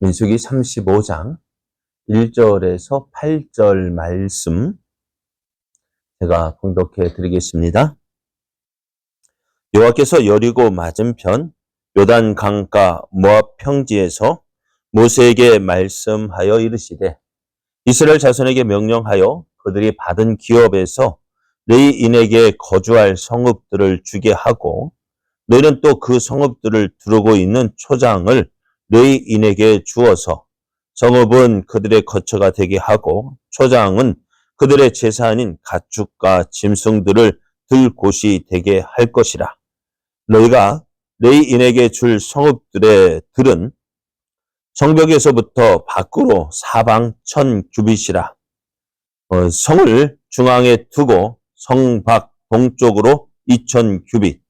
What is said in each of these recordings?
민수기 35장 1절에서 8절 말씀 제가 봉독해 드리겠습니다. 여호와께서 여리고 맞은편 요단 강가 모압 평지에서 모세에게 말씀하여 이르시되 이스라엘 자손에게 명령하여 그들이 받은 기업에서 레위인에게 거주할 성읍들을 주게 하고 너희는 또 그 성읍들을 두르고 있는 초장을 레위인에게 주어서 성읍은 그들의 거처가 되게 하고 초장은 그들의 재산인 가축과 짐승들을 들 곳이 되게 할 것이라. 너희가 레위인에게 줄 성읍들의 들은 성벽에서부터 밖으로 사방 1000규빗이라. 성을 중앙에 두고 성 밖 동쪽으로 2000규빗,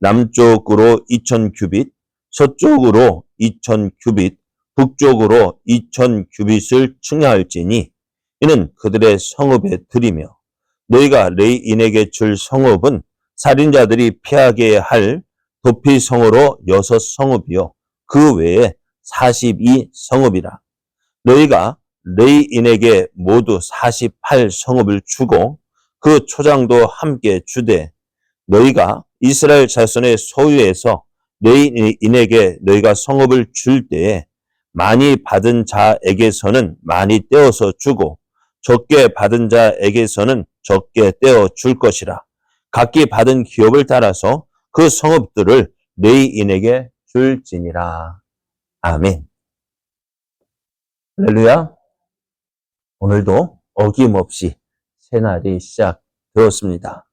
남쪽으로 2000규빗, 서쪽으로 2000규빗, 북쪽으로 2000규빗을 측량할지니 이는 그들의 성읍에 들이며 너희가 레위인에게 줄 성읍은 살인자들이 피하게 할 도피성으로 6성읍이요 그 외에 42성읍이라. 너희가 레위인에게 모두 48성읍을 주고 그 초장도 함께 주되 너희가 이스라엘 자손의 소유에서 레위인에게 너희가 성읍을 줄 때에 많이 받은 자에게서는 많이 떼어서 주고 적게 받은 자에게서는 적게 떼어 줄 것이라. 각기 받은 기업을 따라서 그 성읍들을 레위인에게 줄지니라. 아멘. 할렐루야. 오늘도 어김없이 새날이 시작되었습니다.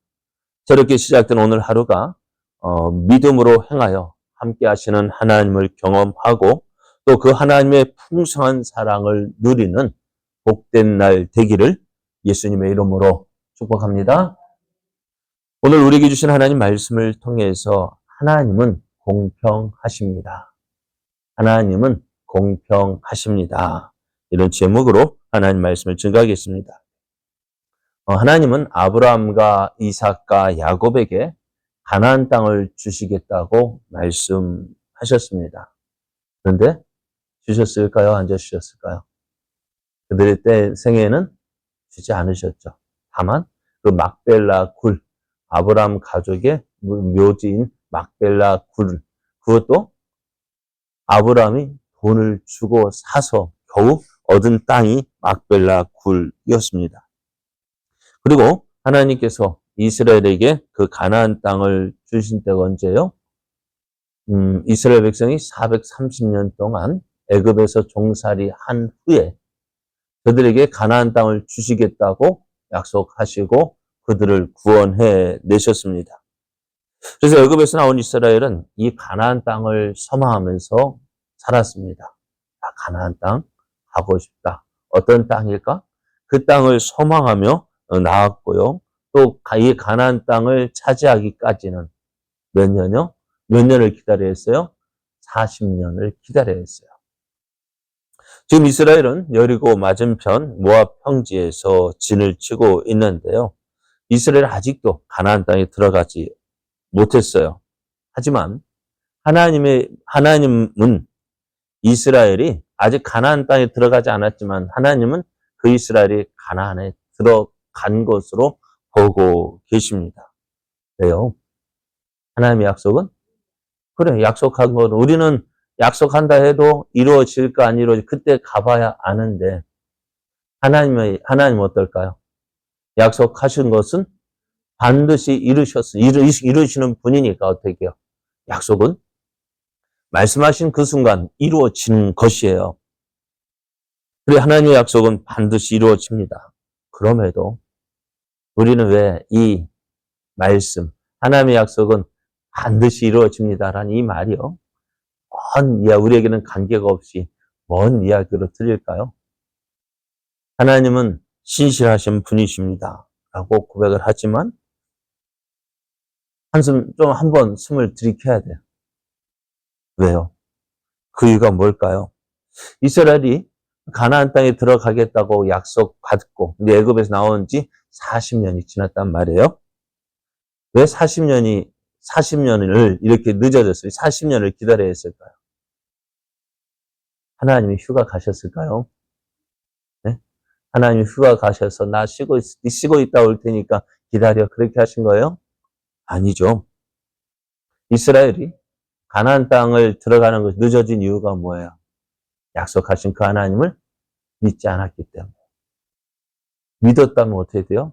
저렇게 시작된 오늘 하루가 믿음으로 행하여 함께 하시는 하나님을 경험하고 또 그 하나님의 풍성한 사랑을 누리는 복된 날 되기를 예수님의 이름으로 축복합니다. 오늘 우리에게 주신 하나님 말씀을 통해서 하나님은 공평하십니다. 하나님은 공평하십니다. 이런 제목으로 하나님 말씀을 증거하겠습니다. 하나님은 아브라함과 이삭과 야곱에게 가나안 땅을 주시겠다고 말씀하셨습니다. 그런데 주셨을까요? 안 주셨을까요? 그들의 때 생에는 주지 않으셨죠. 다만 그 막벨라 굴, 아브라함 가족의 묘지인 막벨라 굴, 그것도 아브라함이 돈을 주고 사서 겨우 얻은 땅이 막벨라 굴이었습니다. 그리고 하나님께서 이스라엘에게 그 가나안 땅을 주신 때가 언제요? 이스라엘 백성이 430년 동안 애굽에서 종살이 한 후에 그들에게 가나안 땅을 주시겠다고 약속하시고 그들을 구원해 내셨습니다. 그래서 애굽에서 나온 이스라엘은 이 가나안 땅을 소망하면서 살았습니다. 가나안 땅 가고 싶다. 어떤 땅일까? 그 땅을 소망하며 나왔고요. 또 이 가나안 땅을 차지하기까지는 몇 년요? 몇 년을 기다려야 했어요? 40년을 기다려야 했어요. 지금 이스라엘은 여리고 맞은편 모압 평지에서 진을 치고 있는데요. 이스라엘은 아직도 가나안 땅에 들어가지 못했어요. 하지만 하나님은 이스라엘이 아직 가나안 땅에 들어가지 않았지만 하나님은 그 이스라엘이 가나안에 들어간 것으로 보고 계십니다. 왜요? 하나님의 약속은? 그래, 약속한 건 우리는 약속한다 해도 이루어질까 안 이루어질까 그때 가봐야 아는데 하나님 어떨까요? 약속하신 것은 반드시 이루시는 분이니까 어떻게 해요? 약속은 말씀하신 그 순간 이루어지는 것이에요. 그래 하나님의 약속은 반드시 이루어집니다. 그럼에도 우리는 왜 이 말씀, 하나님의 약속은 반드시 이루어집니다라는 이 말이요. 우리에게는 관계가 없이 먼 이야기로 들릴까요? 하나님은 신실하신 분이십니다. 라고 고백을 하지만 한번 숨을 들이켜야 돼요. 왜요? 그 이유가 뭘까요? 이스라엘이 가나안 땅에 들어가겠다고 약속받고 이제 애굽에서 나온 지 40년이 지났단 말이에요. 왜 40년을 이렇게 늦어졌어요? 40년을 기다려야 했을까요? 하나님이 휴가 가셨을까요? 네? 하나님이 휴가 가셔서 나 쉬고 있다 올 테니까 기다려. 그렇게 하신 거예요? 아니죠. 이스라엘이 가나안 땅을 들어가는 것이 늦어진 이유가 뭐예요? 약속하신 그 하나님을 믿지 않았기 때문에. 믿었다면 어떻게 돼요?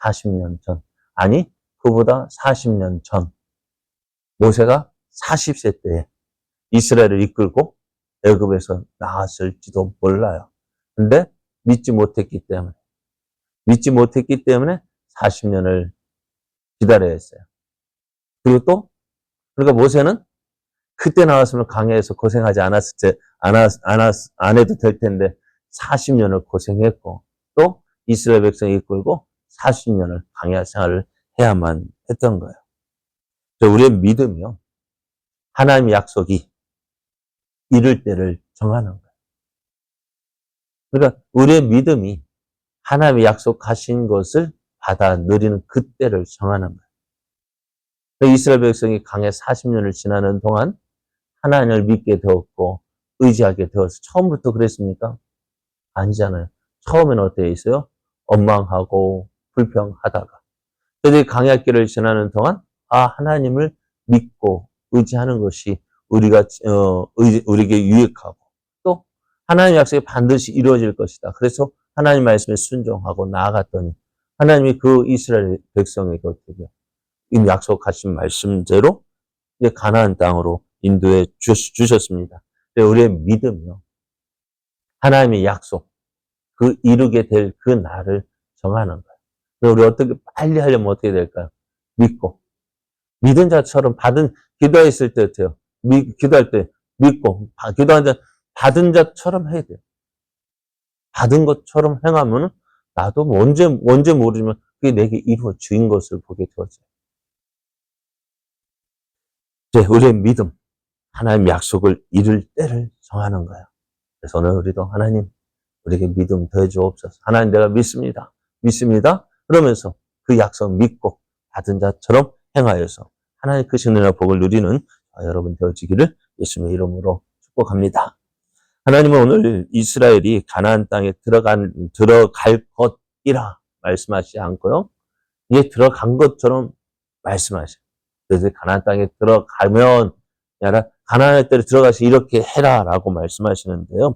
40년 전. 아니, 그보다 40년 전. 모세가 40세 때에 이스라엘을 이끌고 애굽에서 나왔을지도 몰라요. 근데 믿지 못했기 때문에 40년을 기다려야 했어요. 그리고 또, 그러니까 모세는 그때 나왔으면 강해에서 고생하지 안 해도 될 텐데 40년을 고생했고 또 이스라엘 백성이 이끌고 40년을 강해 생활을 해야만 했던 거예요. 우리의 믿음이요. 하나님의 약속이 이룰 때를 정하는 거예요. 그러니까 우리의 믿음이 하나님의 약속하신 것을 받아 누리는 그때를 정하는 거예요. 이스라엘 백성이 강해 40년을 지나는 동안 하나님을 믿게 되었고 의지하게 되어서 처음부터 그랬습니까? 아니잖아요. 처음에는 어떻게 있어요? 원망하고 불평하다가 그들이 강약 길을 지나는 동안 하나님을 믿고 의지하는 것이 우리에게 유익하고 또 하나님 약속이 반드시 이루어질 것이다. 그래서 하나님 말씀에 순종하고 나아갔더니 하나님이 그 이스라엘 백성에게 어떻게 이 약속하신 말씀대로 이제 가나안 땅으로 인도해 주셨습니다. 우리의 믿음이요. 하나님의 약속, 그 이루게 될 그 날을 정하는 거예요. 우리 어떻게 빨리 하려면 어떻게 될까요? 믿고. 믿은 자처럼 기도했을 때 어때요? 기도할 때 믿고, 기도한 자, 받은 자처럼 해야 돼요. 받은 것처럼 행하면 나도 언제 모르지만 그게 내게 이루어진 것을 보게 되어져요. 이제 우리의 믿음, 하나님의 약속을 이룰 때를 정하는 거예요. 그래서 오늘 우리도 하나님, 우리에게 믿음 더해 주옵소서. 하나님 내가 믿습니다. 그러면서 그 약속 믿고 받은 자처럼 행하여서 하나님 크신 은혜와 복을 누리는 여러분 되어지기를 예수님의 이름으로 축복합니다. 하나님은 오늘 이스라엘이 가나안 땅에 들어갈 것이라 말씀하시지 않고요. 이제 들어간 것처럼 말씀하셔요. 그래서 가나안 땅에 들어가면 아니라 가나안 땅에 들어가서 이렇게 해라라고 말씀하시는데요.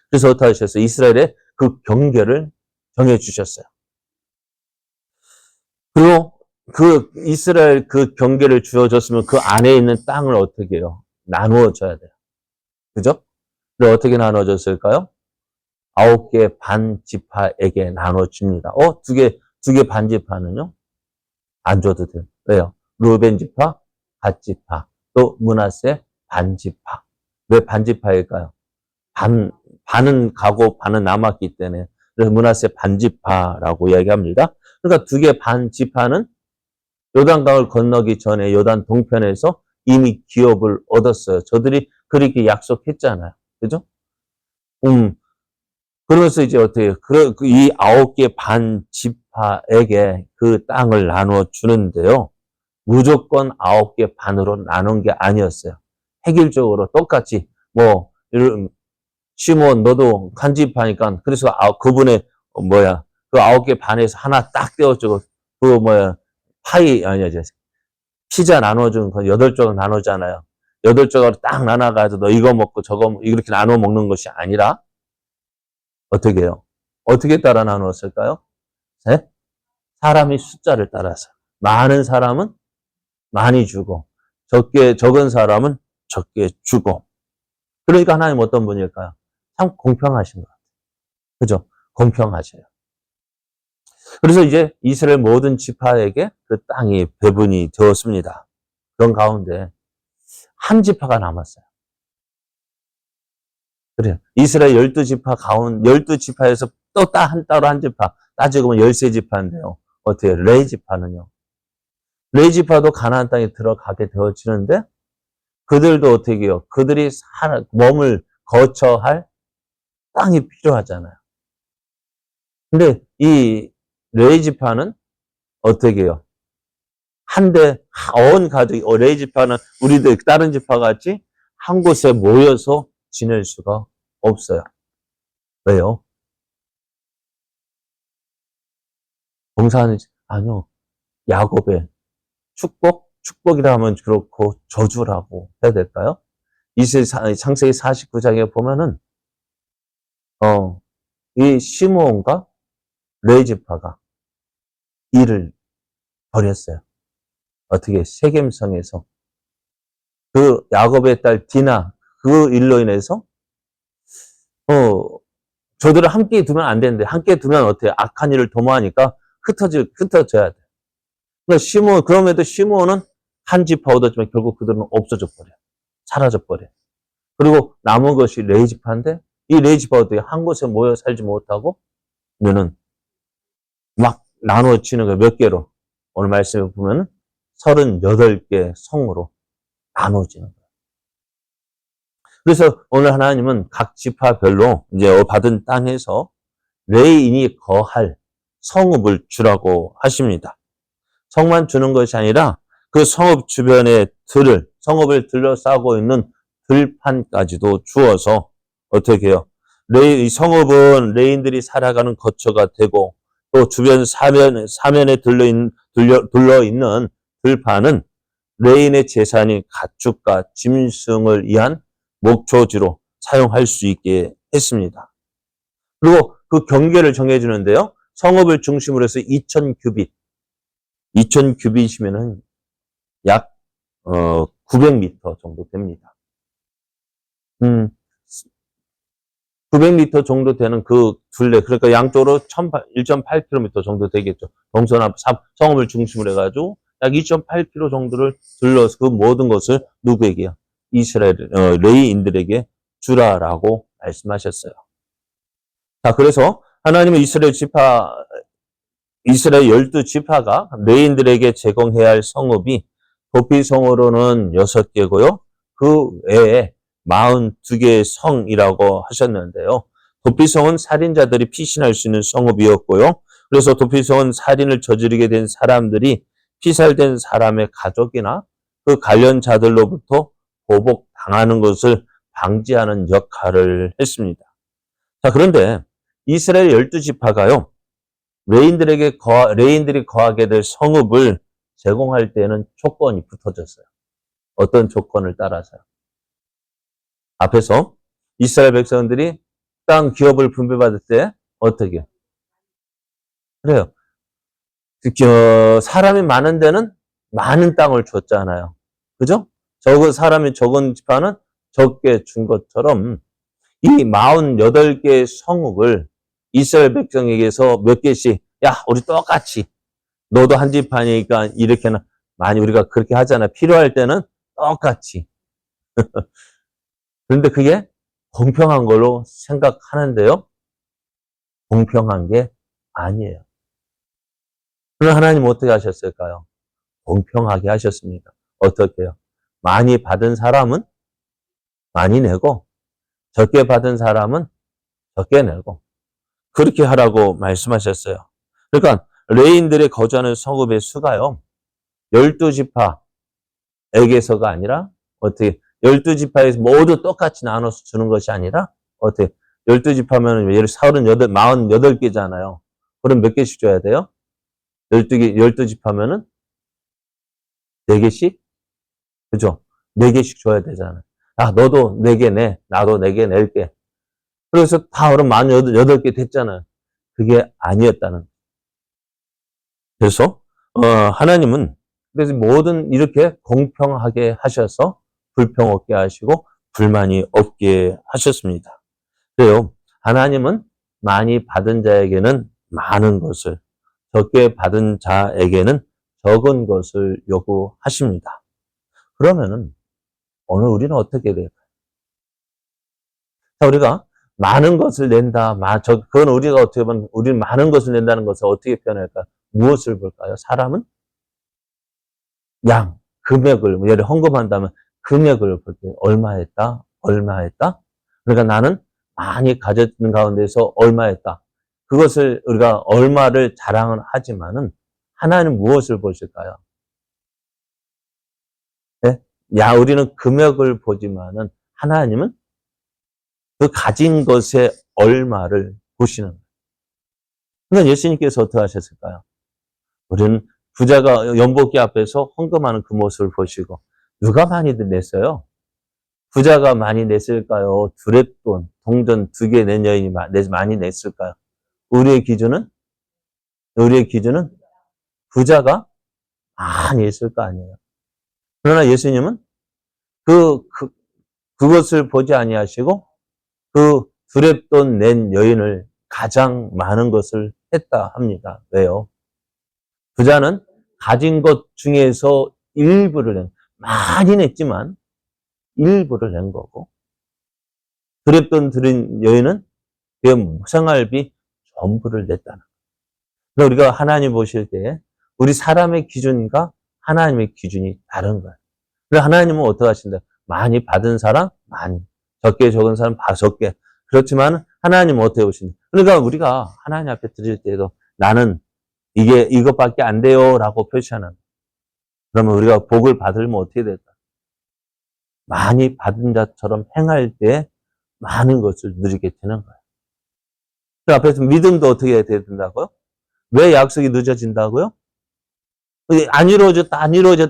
그래서 어떻게 하셨어요? 이스라엘의 그 경계를 정해주셨어요. 그리고 그 이스라엘 그 경계를 주어졌으면 그 안에 있는 땅을 어떻게 해요? 나누어줘야 돼요. 그죠? 그럼 어떻게 나눠줬을까요? 9개 반지파에게 나눠줍니다. 두 개 반지파는요? 안 줘도 돼요. 왜요? 루벤 지파, 갓 지파, 또 므낫세 반지파. 왜 반지파일까요? 반은 가고 반은 남았기 때문에. 그래서 므낫세 반지파라고 이야기합니다. 그러니까 두 개 반지파는 요단강을 건너기 전에 요단 동편에서 이미 기업을 얻었어요. 저들이 그렇게 약속했잖아요. 그죠? 그러면서 이제 어떻게 해요? 이 9개 반지파에게 그 땅을 나누어 주는데요. 무조건 9개 반으로 나눈 게 아니었어요. 획일적으로 똑같이 시몬 너도 간지파니까 그래서 그분의 그 9개 반에서 하나 딱 떼어주고 피자 나눠준 거 8조각 나누잖아요. 8조각으로 딱 나눠가지고 너 이거 먹고 저거 이렇게 나눠 먹는 것이 아니라 어떻게 해요? 어떻게 따라 나누었을까요? 네? 사람이 숫자를 따라서 많은 사람은 많이 주고 적은 사람은 적게 주고 그러니까 하나님 어떤 분일까요? 참 공평하신 것 같아요. 그죠? 공평하셔요. 그래서 이제 이스라엘 모든 지파에게 그 땅이 배분이 되었습니다. 그런 가운데 한 지파가 남았어요. 그래요. 이스라엘 12지파 가운데 12지파에서 또 따로 한 지파 따지고 보면 13지파인데요. 어떻게 해요? 레위지파는요. 레위지파도 가나안 땅에 들어가게 되어지는데 그들도 어떻게 해요? 그들이 몸을 거처할 땅이 필요하잖아요. 근데 이 레위지파는 어떻게 해요? 온 가족이, 레위지파는 우리들 다른 지파 같이 한 곳에 모여서 지낼 수가 없어요. 왜요? 봉사하는, 아니요. 야곱의 축복이라 하면 그렇고 저주라고 해야 될까요? 창세기 49장에 보면은, 이 시므온과 레위지파가 일을 벌였어요. 어떻게? 세겜성에서. 그 야곱의 딸 디나, 그 일로 인해서, 저들을 함께 두면 안 되는데, 함께 두면 어때요? 악한 일을 도모하니까 흩어져야 돼. 그러니까 그럼에도 시므온은 한 지파 얻었지만 결국 그들은 없어져 버려. 사라져 버려. 그리고 남은 것이 레위지파인데, 이 레위지파가 어떻게 한 곳에 모여 살지 못하고, 너는 막 나누어지는 거예요. 몇 개로. 오늘 말씀에 보면 38개 성으로 나누어지는 거예요. 그래서 오늘 하나님은 각 지파별로 이제 받은 땅에서 레위인이 거할 성읍을 주라고 하십니다. 성만 주는 것이 아니라 그 성읍 주변의 성읍을 둘러싸고 있는 들판까지도 주어서 어떻게 해요? 이 성읍은 레인들이 살아가는 거처가 되고 또 주변 사면에 둘러있는 들판은 레인의 재산인 가축과 짐승을 위한 목초지로 사용할 수 있게 했습니다. 그리고 그 경계를 정해주는데요. 성읍을 중심으로 해서 2000규빗이면은 약 900m 정도 됩니다. 900m 정도 되는 그 둘레, 그러니까 양쪽으로 1.8km 정도 되겠죠. 동서남 성읍을 중심으로 해가지고 약 2.8km 정도를 둘러서 그 모든 것을 누구에게요? 이스라엘 레위인들에게 주라라고 말씀하셨어요. 자, 그래서 하나님은 이스라엘 12지파가 레위인들에게 제공해야 할 성읍이 도피성으로는 6개고요. 그 외에 42개의 성이라고 하셨는데요. 도피성은 살인자들이 피신할 수 있는 성읍이었고요. 그래서 도피성은 살인을 저지르게 된 사람들이 피살된 사람의 가족이나 그 관련자들로부터 보복당하는 것을 방지하는 역할을 했습니다. 자, 그런데 이스라엘 12지파가요. 레인들이 거하게 될 성읍을 제공할 때는 조건이 붙어졌어요. 어떤 조건을 따라서요? 앞에서 이스라엘 백성들이 땅 기업을 분배받을 때 어떻게 해요? 그래요. 사람이 많은 데는 많은 땅을 줬잖아요. 그죠? 사람이 적은 지파는 적게 준 것처럼 이 48개의 성읍을 이스라엘 백성에게서 몇 개씩, 야, 우리 똑같이, 너도 한 지파니까 이렇게는 많이 우리가 그렇게 하잖아요. 필요할 때는 똑같이. 그런데 그게 공평한 걸로 생각하는데요. 공평한 게 아니에요. 그럼 하나님 어떻게 하셨을까요? 공평하게 하셨습니다. 어떻게 해요? 많이 받은 사람은 많이 내고 적게 받은 사람은 적게 내고 그렇게 하라고 말씀하셨어요. 그러니까 레인들의 거주하는 성읍의 수가요. 12지파에게서가 아니라 어떻게 12지파에서 모두 똑같이 나눠서 주는 것이 아니라 어떻게 12지파면 예를 48개잖아요. 그럼 몇 개씩 줘야 돼요? 12지파면은 4개씩? 그죠? 4개씩 줘야 되잖아요. 아, 너도 4개 내. 나도 4개 낼게. 그래서 다 그럼 48개 됐잖아요. 그게 아니었다는. 그래서, 하나님은 그래서 모든 이렇게 공평하게 하셔서 불평 없게 하시고 불만이 없게 하셨습니다. 그래요. 하나님은 많이 받은 자에게는 많은 것을, 적게 받은 자에게는 적은 것을 요구하십니다. 그러면은 오늘 우리는 어떻게 될까요? 자, 우리가 많은 것을 낸다. 그건 우리가 어떻게 보면 우리는 많은 것을 낸다는 것을 어떻게 표현할까? 무엇을 볼까요? 사람은 금액을, 예를 헌금한다면 금액을 볼게요. 얼마 했다? 얼마 했다? 그러니까 나는 많이 가졌는 가운데서 얼마 했다. 그것을 우리가 얼마를 자랑은 하지만은 하나님은 무엇을 보실까요? 네? 우리는 금액을 보지만은 하나님은 그 가진 것의 얼마를 보시는 거예요. 그러니까 예수님께서 어떻게 하셨을까요? 우리는 부자가 연복기 앞에서 헌금하는 그 모습을 보시고 누가 많이 냈어요? 부자가 많이 냈을까요? 두랩돈, 동전 2개 낸 여인이 많이 냈을까요? 우리의 기준은 부자가 많이 했을 거 아니에요. 그러나 예수님은 그것을 보지 아니하시고 그 두랩돈 낸 여인을 가장 많은 것을 했다 합니다. 왜요? 부자는 가진 것 중에서 일부를 많이 냈지만 일부를 낸 거고, 두랩돈 들인 여인은 그 생활비 전부를 냈다는 거예요. 우리가 하나님 보실 때 우리 사람의 기준과 하나님의 기준이 다른 거예요. 그래서 하나님은 어떻게 하신다? 많이 받은 사람 많이, 적게 적은 사람 적게. 그렇지만 하나님은 어떻게 보신다? 그러니까 우리가 하나님 앞에 드릴 때도 나는 이것밖에 안 돼요 라고 표시하는 거예요. 그러면 우리가 복을 받으면 어떻게 될까? 많이 받은 자처럼 행할 때 많은 것을 누리게 되는 거예요. 그 앞에서 믿음도 어떻게 해야 된다고요? 왜 약속이 늦어진다고요? 안 이루어졌다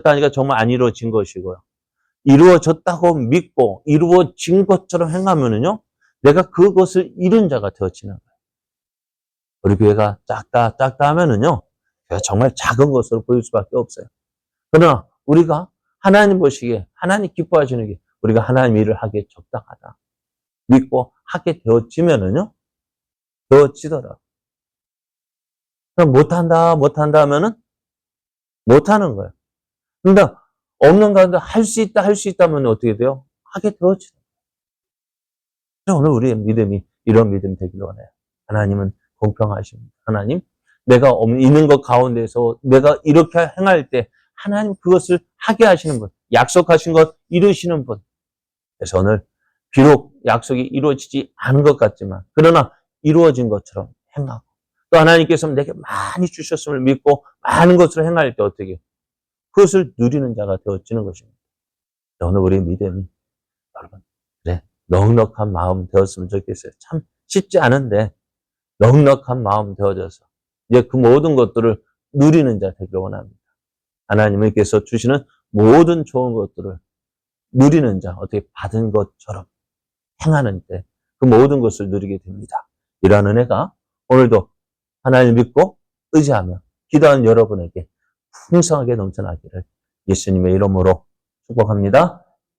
하니까 정말 안 이루어진 것이고요. 이루어졌다고 믿고 이루어진 것처럼 행하면은요, 내가 그것을 이룬 자가 되어지는 거예요. 우리 교회가 작다 하면은요, 정말 작은 것으로 보일 수밖에 없어요. 그러나 우리가 하나님 보시기에, 하나님 기뻐하시는 게 우리가 하나님 일을 하기에 적당하다 믿고 하게 되어지면은요, 되어지더라고요. 그럼 못한다 하면은 못하는 거예요. 그러니까 없는 가운데 할 수 있다 하면 어떻게 돼요? 하게 되어지죠. 오늘 우리의 믿음이 이런 믿음이 되길 원해요. 하나님은 공평하십니다. 하나님, 내가 있는 것 가운데서 내가 이렇게 행할 때 하나님 그것을 하게 하시는 분, 약속하신 것 이루시는 분. 그래서 오늘 비록 약속이 이루어지지 않은 것 같지만 그러나 이루어진 것처럼 행하고 또 하나님께서 내게 많이 주셨음을 믿고 많은 것으로 행할 때 어떻게 그것을 누리는 자가 되어지는 것입니다. 오늘 우리의 믿음이 여러분 그래 넉넉한 마음 되었으면 좋겠어요. 참 쉽지 않은데 넉넉한 마음 되어져서 이제 그 모든 것들을 누리는 자 되길 원합니다. 하나님께서 주시는 모든 좋은 것들을 누리는 자, 어떻게 받은 것처럼 행하는 때 그 모든 것을 누리게 됩니다. 이러한 은혜가 오늘도 하나님을 믿고 의지하며 기도하는 여러분에게 풍성하게 넘쳐나기를 예수님의 이름으로 축복합니다.